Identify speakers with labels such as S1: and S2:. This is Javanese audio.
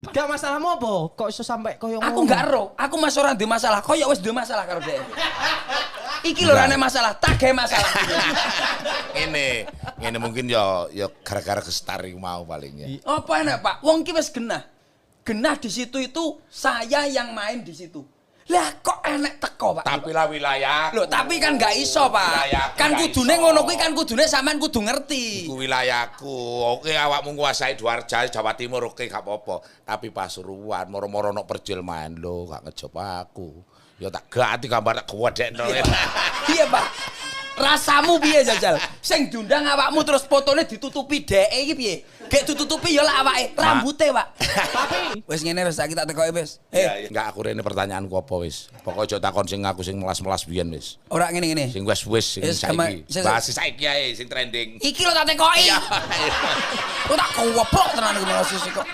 S1: Gak masalahmu apa? Kok iso sampai koyo ngono?
S2: Aku gak ero, aku mas ora ndek masalah. Koyo wis ndek masalah karo dhek. Iki lho rene masalah, tak gawe masalah.
S3: Ngene mungkin ya gara-gara gestar iku mau paling ya.
S2: Apa enak, Pak? Wong ki wis genah. Genah di situ itu saya yang main di situ. Lah kok enek teko, Pak?
S3: Tapi lah wilayah.
S2: Loh, tapi kan gak iso, Pak.
S3: Wilayahku
S2: Kan
S3: gak
S2: kudune
S3: iso.
S2: ngono kuwi kan kudune sampean kudu ngerti.
S3: Iku wilayahku. Oke awakmu nguasai Dwarja, Jawa Timur oke gak apa-apa. Tapi Pasuruan moro-moro ono perjil main lho, gak ngejob aku. Ya tak ganti gambar tak gedekno.
S2: Iya, Pak. Rasamu piye jajal? Sing diundang awakmu terus fotone ditutupi dhek iki piye? Gek ditutupi ya lah awake, rambute, Pak. Tapi wis ngene wis saiki tak tekoki wis.
S3: Enggak aku rene pertanyaanku apa wis. Pokoke aja takon sing aku sing melas-melas biyen wis.
S2: Ora ngene-ngene.
S3: Sing wis sing
S2: Wis,
S3: saiki.
S2: sama-
S3: Bahas saiki ae sing trending.
S2: Iki lho tak tekoki. Kok tak gowoplok tenan iki malah sik kok.